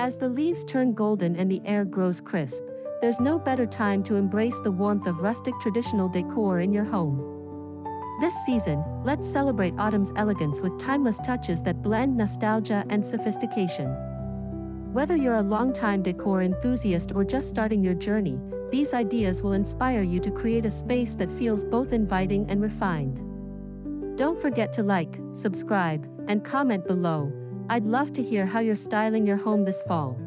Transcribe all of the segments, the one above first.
As the leaves turn golden and the air grows crisp, there's no better time to embrace the warmth of rustic traditional decor in your home. This season, let's celebrate autumn's elegance with timeless touches that blend nostalgia and sophistication. Whether you're a longtime decor enthusiast or just starting your journey, these ideas will inspire you to create a space that feels both inviting and refined. Don't forget to like, subscribe, and comment below. I'd love to hear how you're styling your home this fall.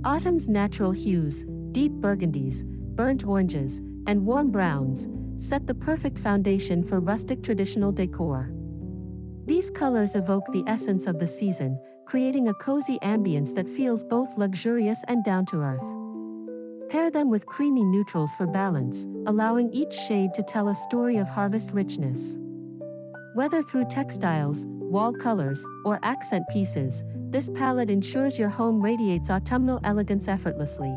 Autumn's natural hues, deep burgundies, burnt oranges, and warm browns, set the perfect foundation for rustic traditional decor. These colors evoke the essence of the season, creating a cozy ambience that feels both luxurious and down-to-earth. Pair them with creamy neutrals for balance, allowing each shade to tell a story of harvest richness. Whether through textiles, wall colors, or accent pieces, this palette ensures your home radiates autumnal elegance effortlessly.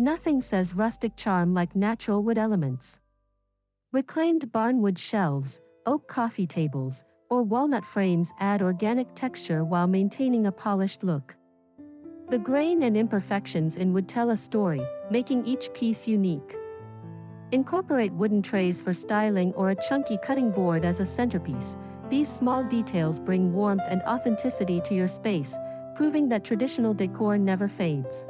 Nothing says rustic charm like natural wood elements. Reclaimed barnwood shelves, oak coffee tables, or walnut frames add organic texture while maintaining a polished look. The grain and imperfections in wood tell a story, making each piece unique. Incorporate wooden trays for styling or a chunky cutting board as a centerpiece. These small details bring warmth and authenticity to your space, proving that traditional decor never fades.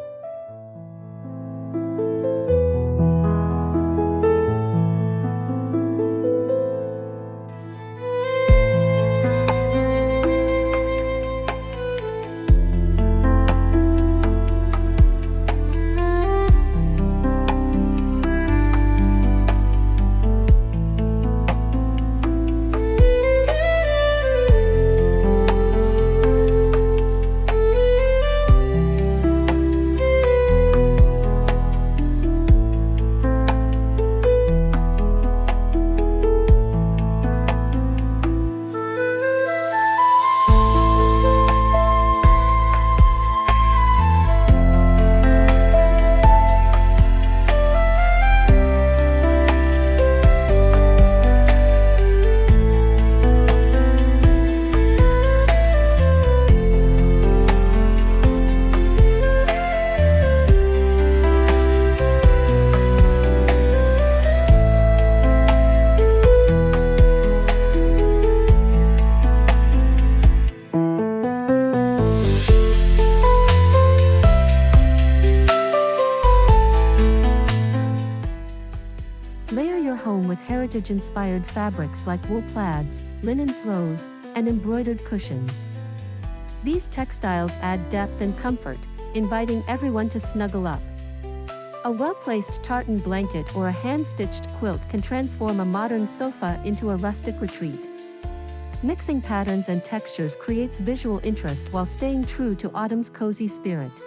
vintage-inspired fabrics like wool plaids, linen throws, and embroidered cushions. These textiles add depth and comfort, inviting everyone to snuggle up. A well-placed tartan blanket or a hand-stitched quilt can transform a modern sofa into a rustic retreat. Mixing patterns and textures creates visual interest while staying true to autumn's cozy spirit.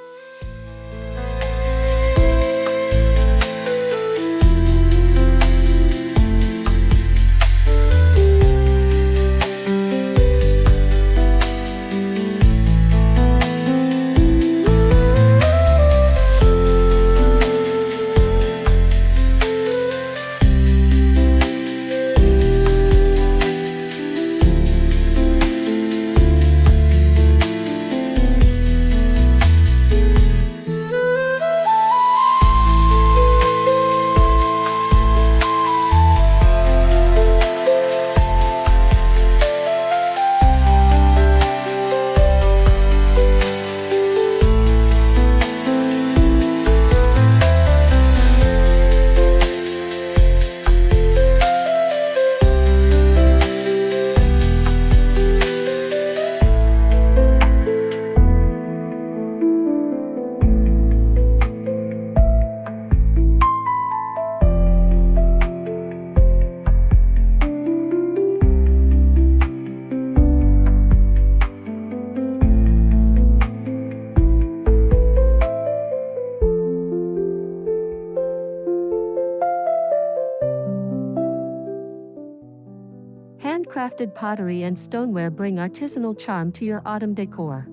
Handcrafted pottery and stoneware bring artisanal charm to your autumn decor.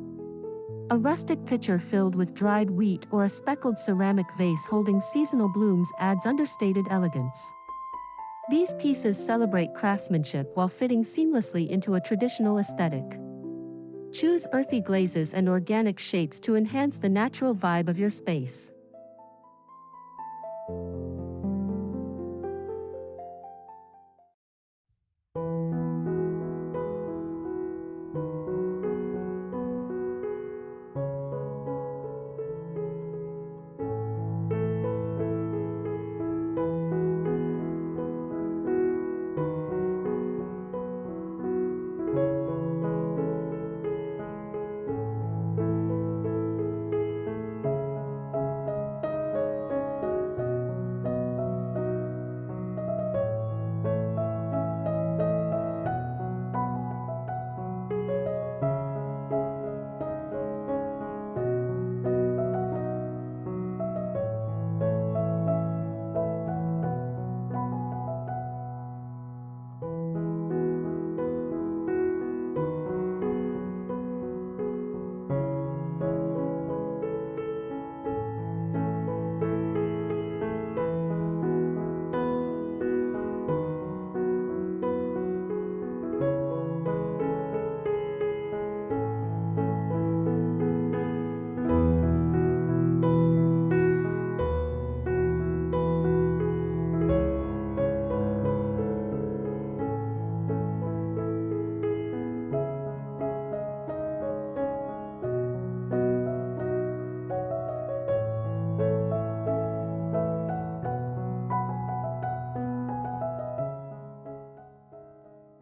A rustic pitcher filled with dried wheat or a speckled ceramic vase holding seasonal blooms adds understated elegance. These pieces celebrate craftsmanship while fitting seamlessly into a traditional aesthetic. Choose earthy glazes and organic shapes to enhance the natural vibe of your space.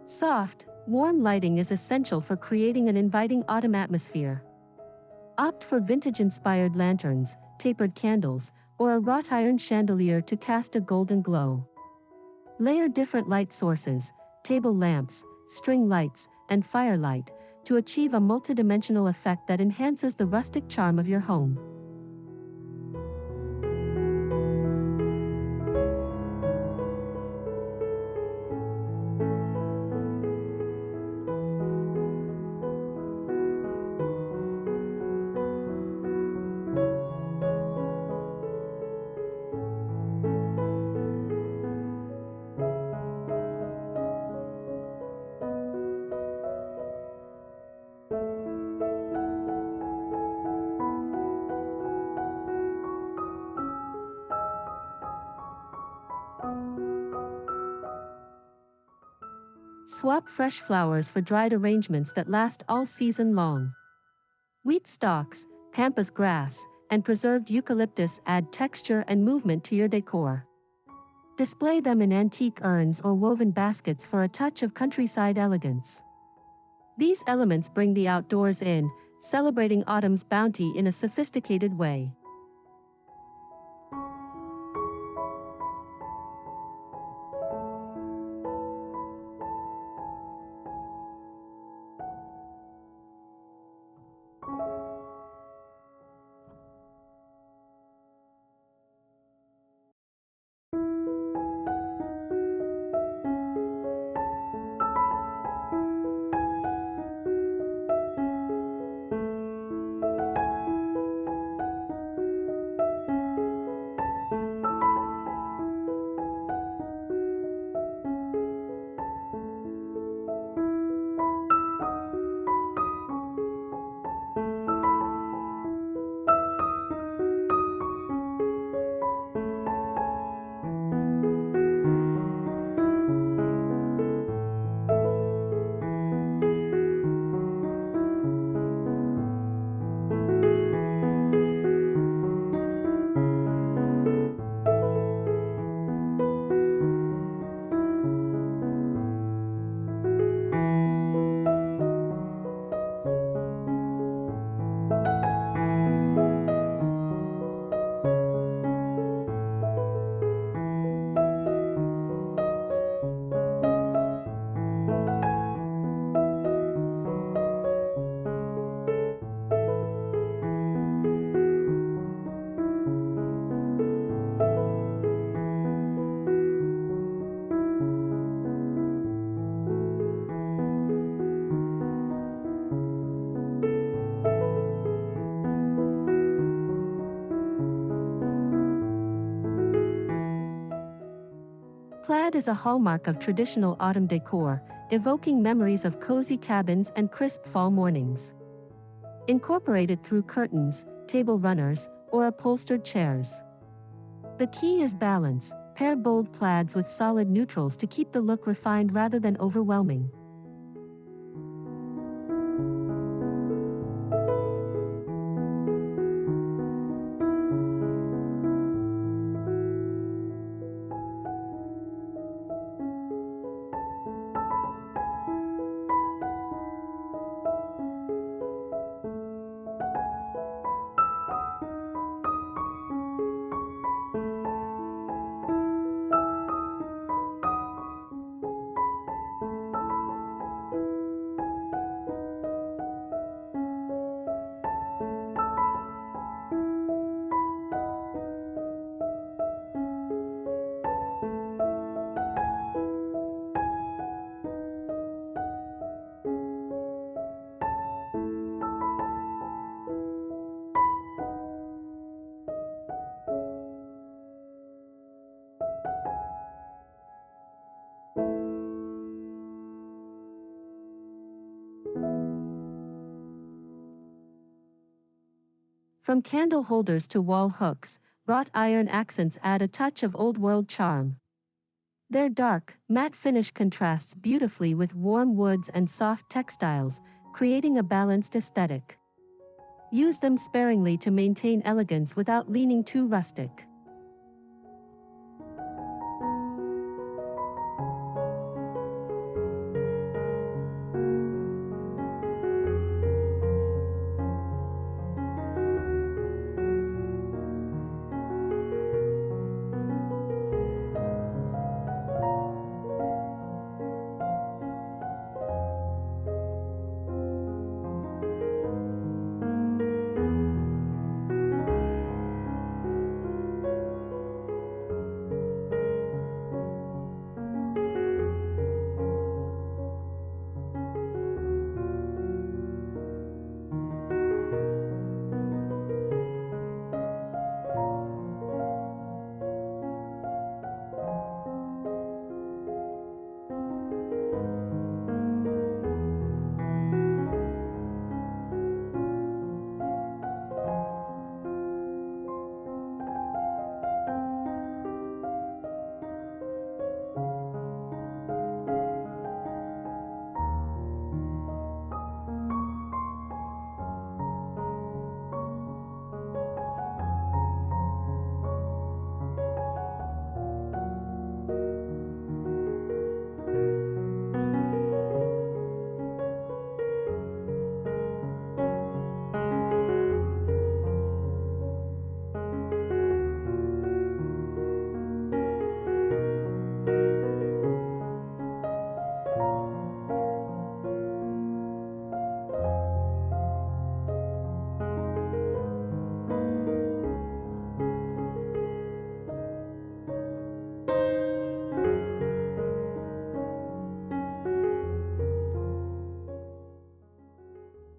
Soft, warm lighting is essential for creating an inviting autumn atmosphere. Opt for vintage-inspired lanterns, tapered candles, or a wrought iron chandelier to cast a golden glow. Layer different light sources, table lamps, string lights, and firelight, to achieve a multidimensional effect that enhances the rustic charm of your home. Swap fresh flowers for dried arrangements that last all season long. Wheat stalks, pampas grass, and preserved eucalyptus add texture and movement to your decor. Display them in antique urns or woven baskets for a touch of countryside elegance. These elements bring the outdoors in, celebrating autumn's bounty in a sophisticated way. Plaid is a hallmark of traditional autumn decor, evoking memories of cozy cabins and crisp fall mornings. Incorporated through curtains, table runners, or upholstered chairs. The key is balance. Pair bold plaids with solid neutrals to keep the look refined rather than overwhelming. From candle holders to wall hooks, wrought iron accents add a touch of old-world charm. Their dark, matte finish contrasts beautifully with warm woods and soft textiles, creating a balanced aesthetic. Use them sparingly to maintain elegance without leaning too rustic.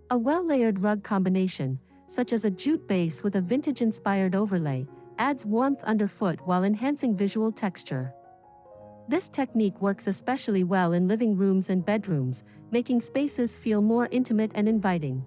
A well-layered rug combination, such as a jute base with a vintage-inspired overlay, adds warmth underfoot while enhancing visual texture. This technique works especially well in living rooms and bedrooms, making spaces feel more intimate and inviting.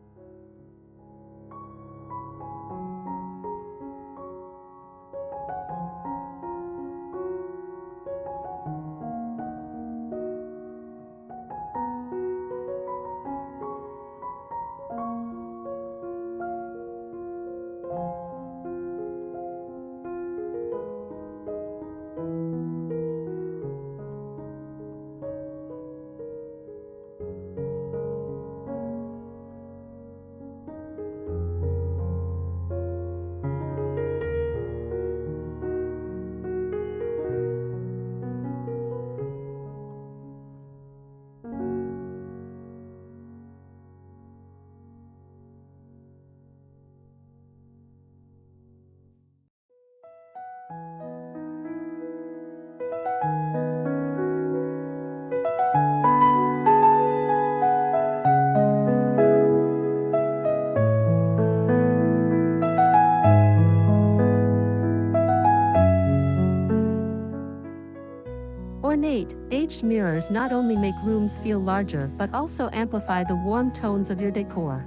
Ornate, aged mirrors not only make rooms feel larger but also amplify the warm tones of your decor.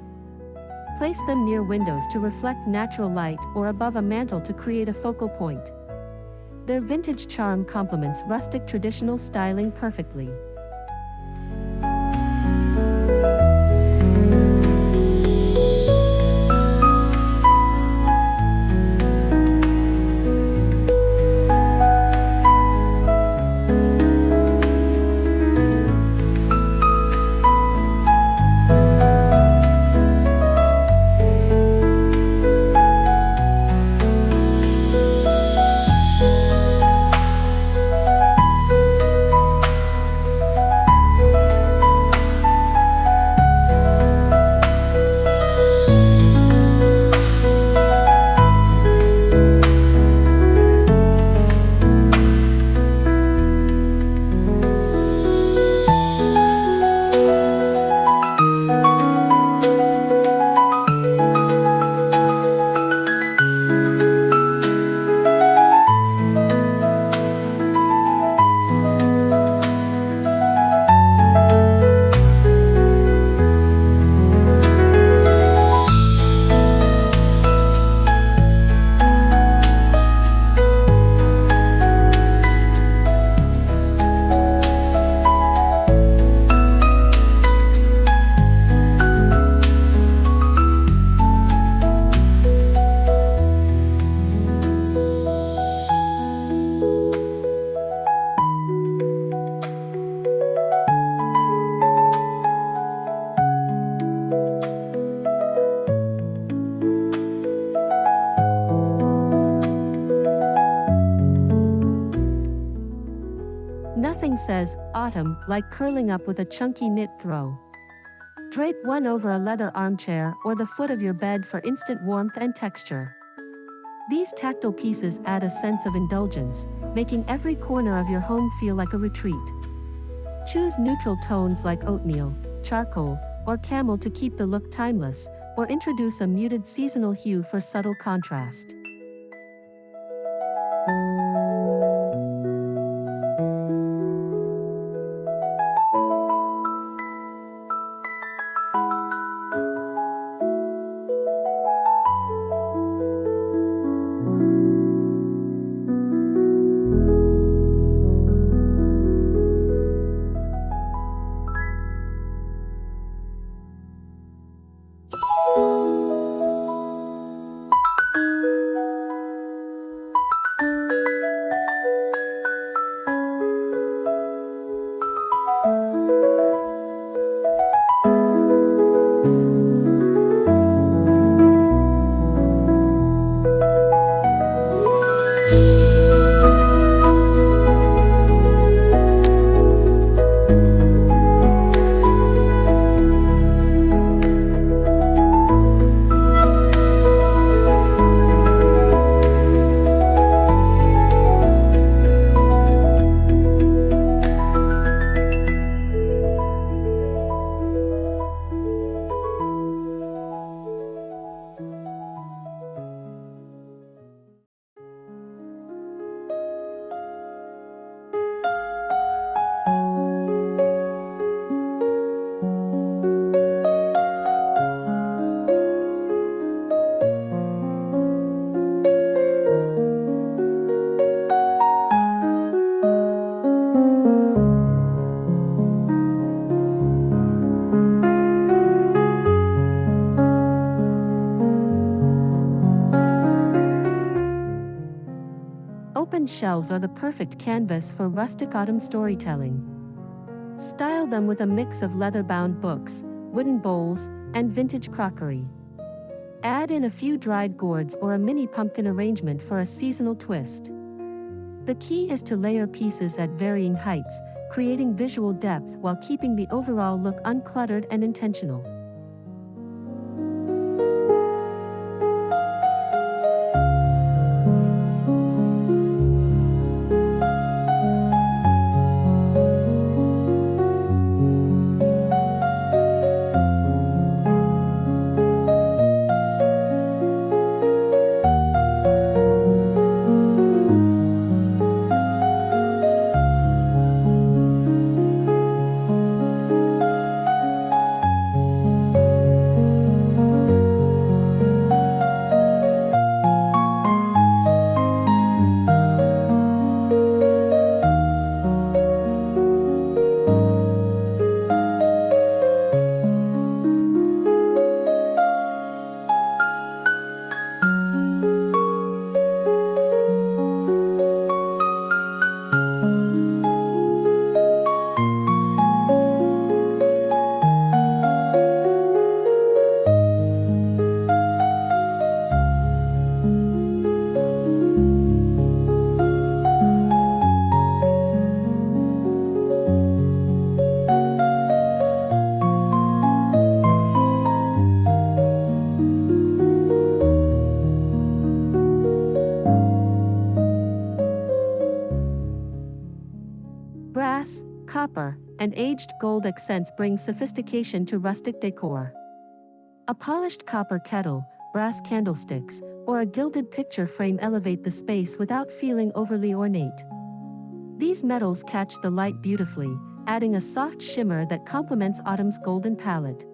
Place them near windows to reflect natural light or above a mantel to create a focal point. Their vintage charm complements rustic traditional styling perfectly. Nothing says autumn like curling up with a chunky knit throw. Drape one over a leather armchair or the foot of your bed for instant warmth and texture. These tactile pieces add a sense of indulgence, making every corner of your home feel like a retreat. Choose neutral tones like oatmeal, charcoal, or camel to keep the look timeless, or introduce a muted seasonal hue for subtle contrast. wooden shelves are the perfect canvas for rustic autumn storytelling. Style them with a mix of leather-bound books, wooden bowls, and vintage crockery. Add in a few dried gourds or a mini pumpkin arrangement for a seasonal twist. The key is to layer pieces at varying heights, creating visual depth while keeping the overall look uncluttered and intentional. Brass, copper, and aged gold accents bring sophistication to rustic decor. A polished copper kettle, brass candlesticks, or a gilded picture frame elevate the space without feeling overly ornate. These metals catch the light beautifully, adding a soft shimmer that complements autumn's golden palette.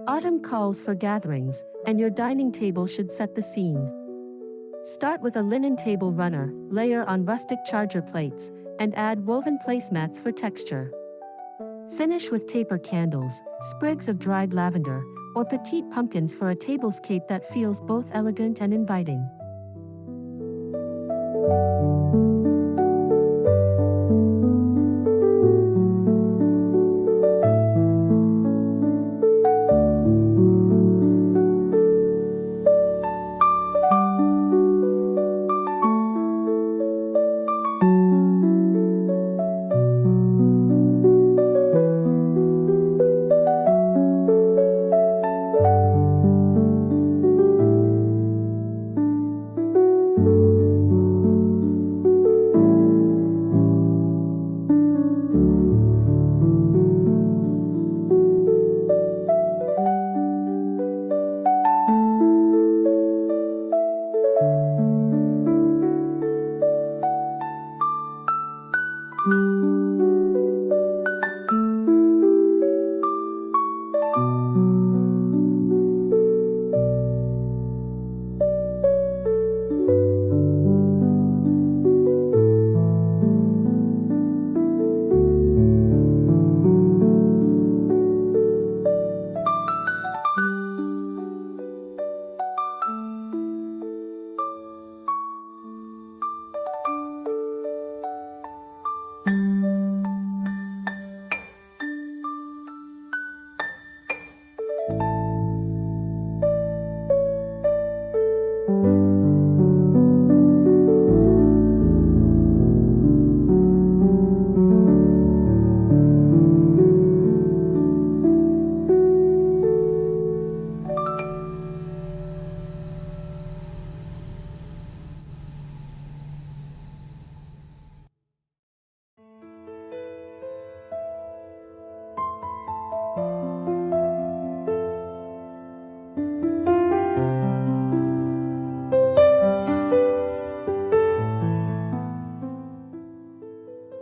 Autumn calls for gatherings, and your dining table should set the scene. Start with a linen table runner, layer on rustic charger plates, and add woven placemats for texture. Finish with taper candles, sprigs of dried lavender, or petite pumpkins for a tablescape that feels both elegant and inviting.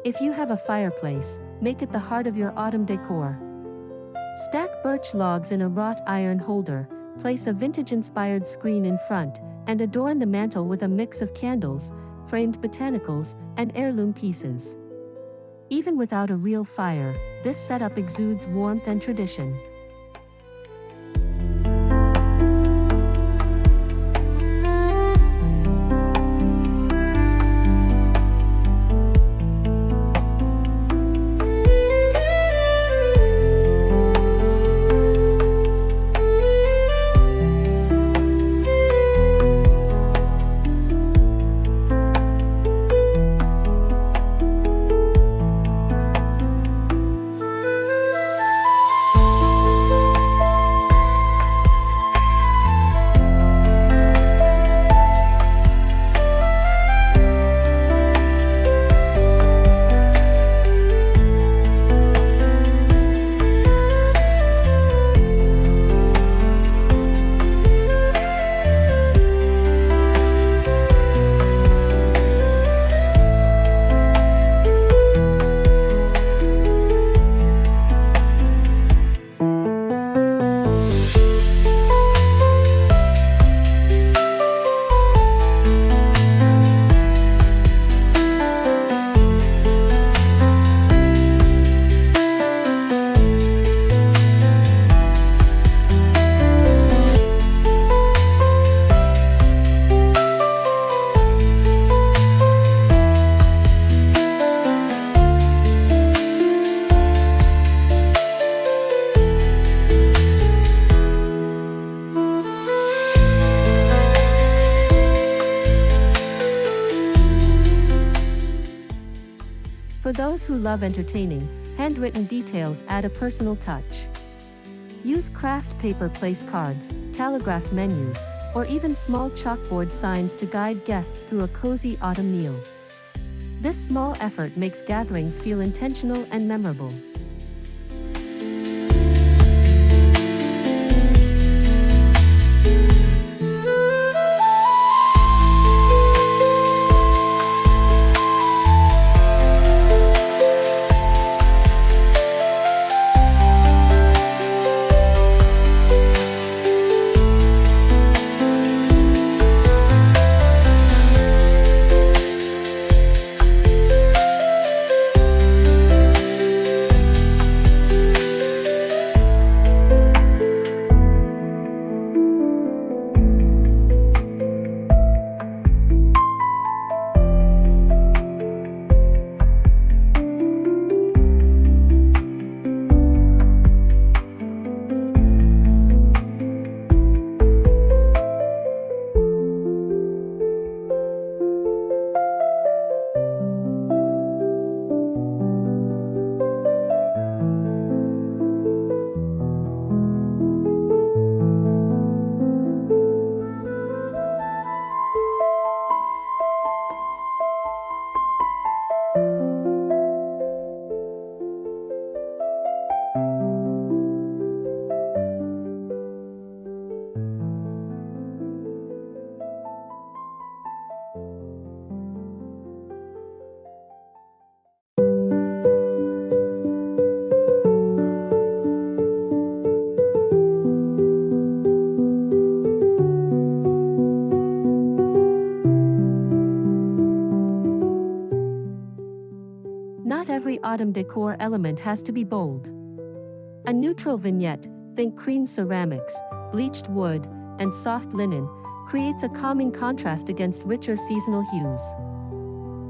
If you have a fireplace, make it the heart of your autumn decor. Stack birch logs in a wrought iron holder, place a vintage-inspired screen in front, and adorn the mantel with a mix of candles, framed botanicals, and heirloom pieces. Even without a real fire, this setup exudes warmth and tradition. For those who love entertaining, handwritten details add a personal touch. Use craft paper place cards, calligraphed menus, or even small chalkboard signs to guide guests through a cozy autumn meal. This small effort makes gatherings feel intentional and memorable. Not every autumn decor element has to be bold. A neutral vignette, think cream ceramics, bleached wood, and soft linen, creates a calming contrast against richer seasonal hues.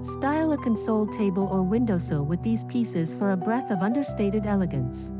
Style a console table or windowsill with these pieces for a breath of understated elegance.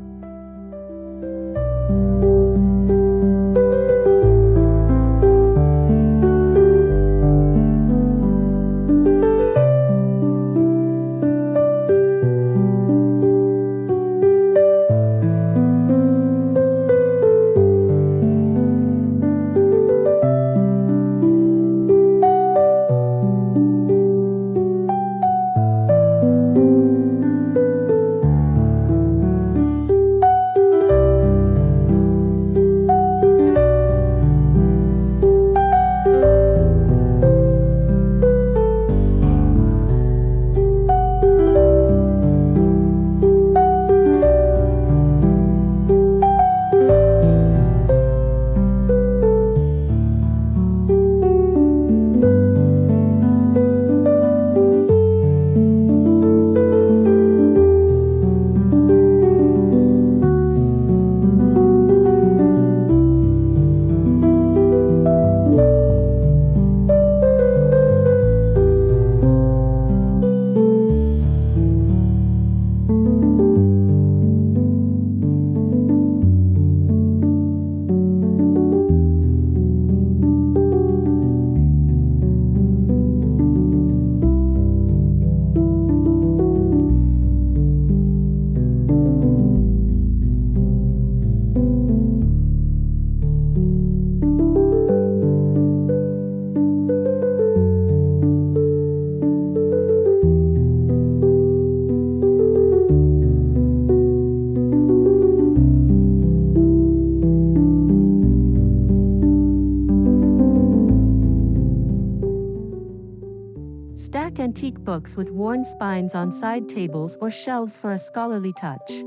Stack antique books with worn spines on side tables or shelves for a scholarly touch.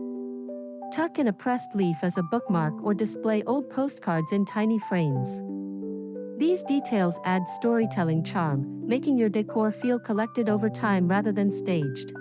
Tuck in a pressed leaf as a bookmark or display old postcards in tiny frames. These details add storytelling charm, making your decor feel collected over time rather than staged.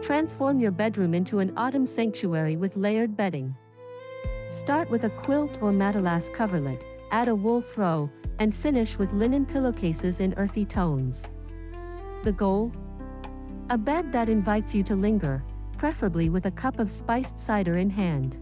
Transform your bedroom into an autumn sanctuary with layered bedding. Start with a quilt or matelass coverlet, add a wool throw, and finish with linen pillowcases in earthy tones. The goal? A bed that invites you to linger, preferably with a cup of spiced cider in hand.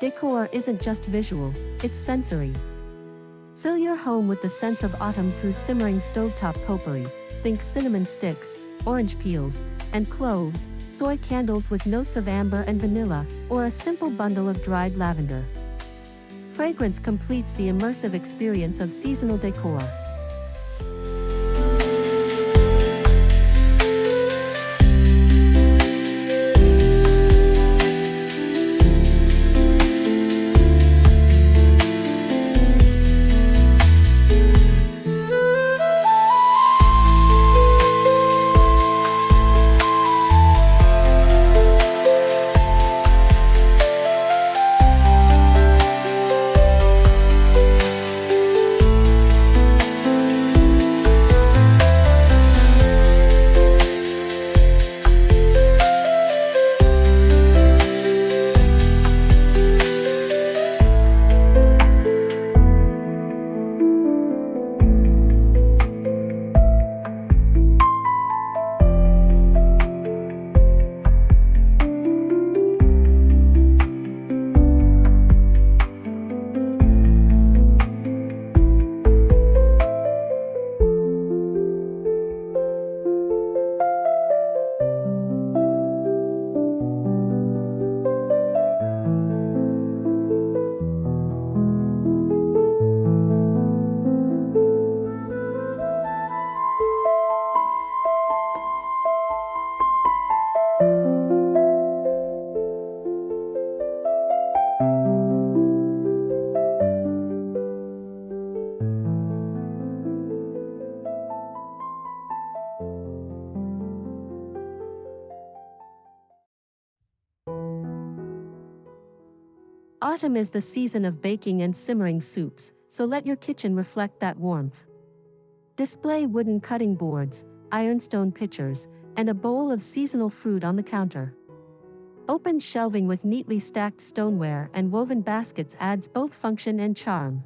Decor isn't just visual, it's sensory. Fill your home with the sense of autumn through simmering stovetop potpourri. Think cinnamon sticks, orange peels, and cloves, soy candles with notes of amber and vanilla, or a simple bundle of dried lavender. Fragrance completes the immersive experience of seasonal decor. Autumn is the season of baking and simmering soups, so let your kitchen reflect that warmth. Display wooden cutting boards, ironstone pitchers, and a bowl of seasonal fruit on the counter. Open shelving with neatly stacked stoneware and woven baskets adds both function and charm.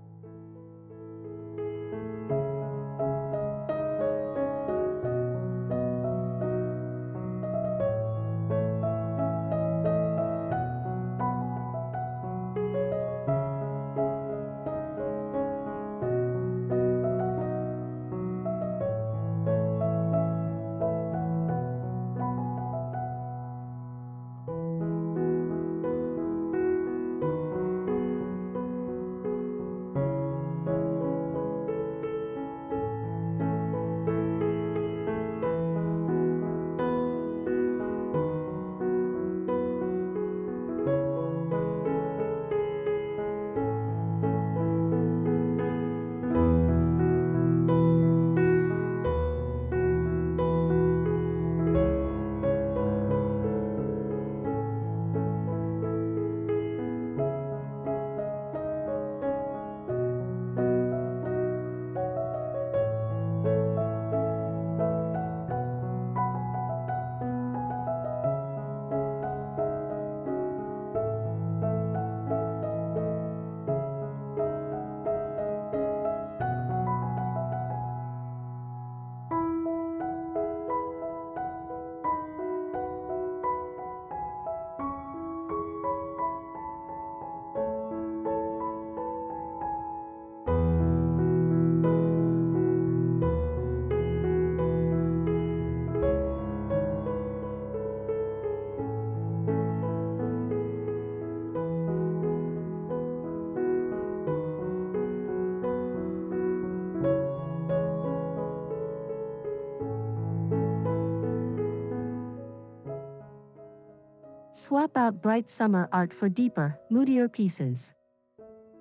Swap out bright summer art for deeper, moodier pieces.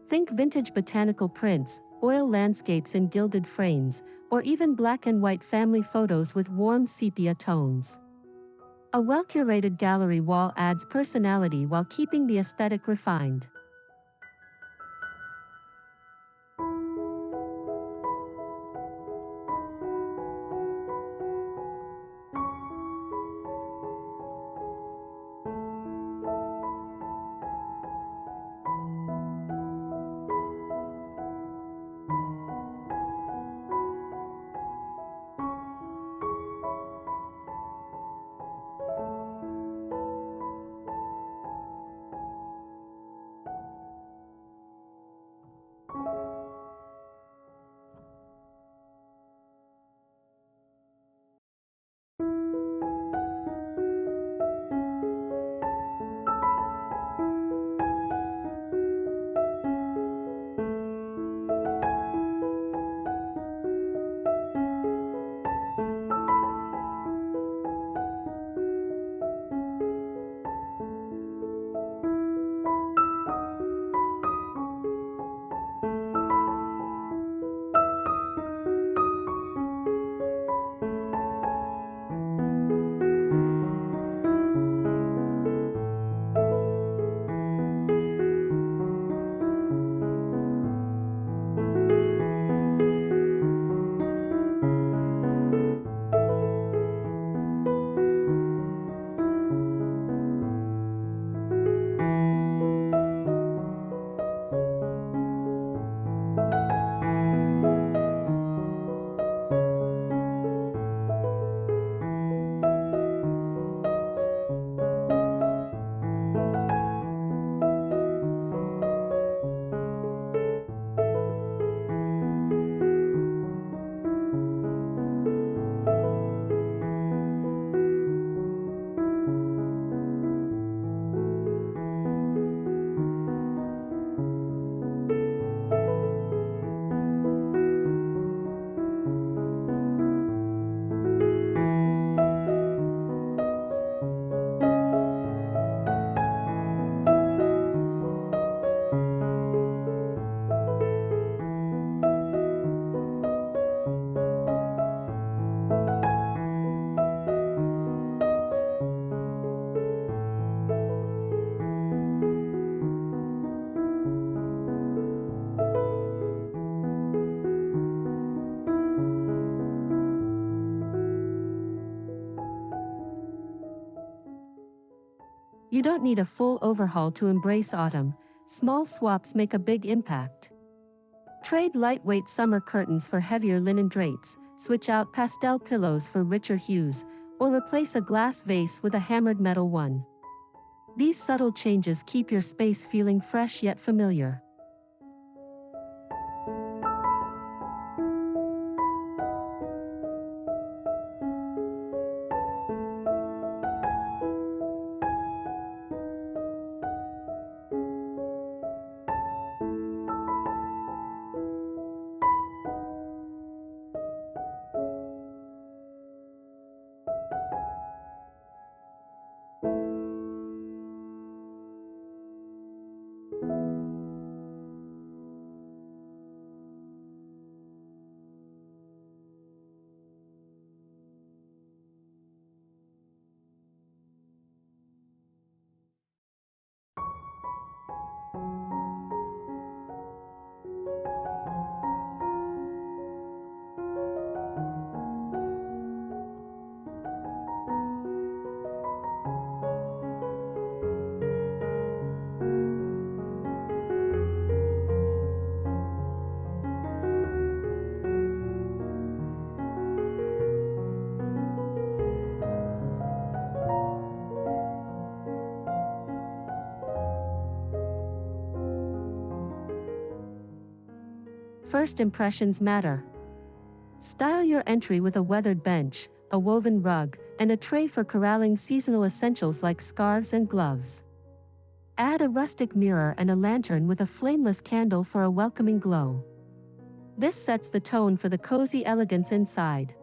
Think vintage botanical prints, oil landscapes in gilded frames, or even black and white family photos with warm sepia tones. A well-curated gallery wall adds personality while keeping the aesthetic refined. You don't need a full overhaul to embrace autumn. Small swaps make a big impact. Trade lightweight summer curtains for heavier linen drapes, switch out pastel pillows for richer hues, or replace a glass vase with a hammered metal one. These subtle changes keep your space feeling fresh yet familiar. First impressions matter. Style your entry with a weathered bench, a woven rug, and a tray for corralling seasonal essentials like scarves and gloves. Add a rustic mirror and a lantern with a flameless candle for a welcoming glow. This sets the tone for the cozy elegance inside.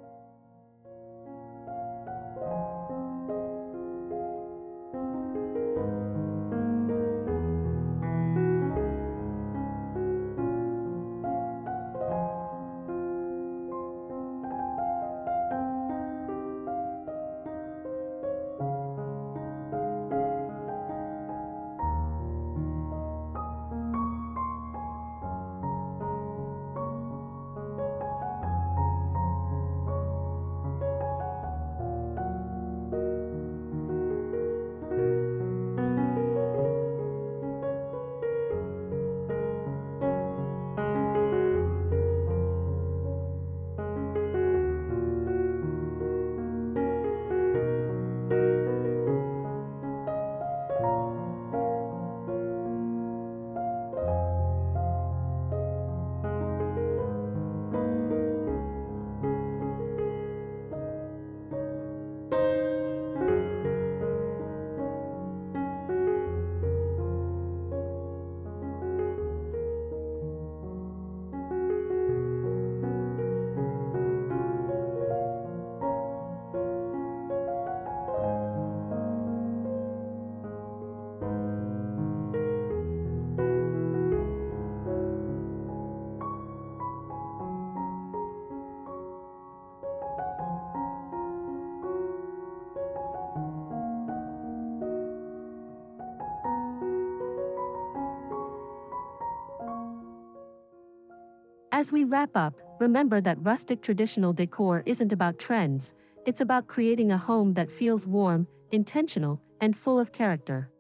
As we wrap up, remember that rustic traditional decor isn't about trends, it's about creating a home that feels warm, intentional, and full of character.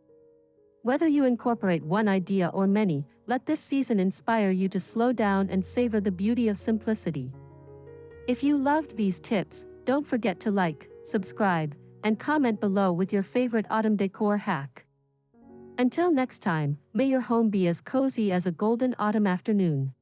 Whether you incorporate one idea or many, let this season inspire you to slow down and savor the beauty of simplicity. If you loved these tips, don't forget to like, subscribe, and comment below with your favorite autumn decor hack. Until next time, may your home be as cozy as a golden autumn afternoon.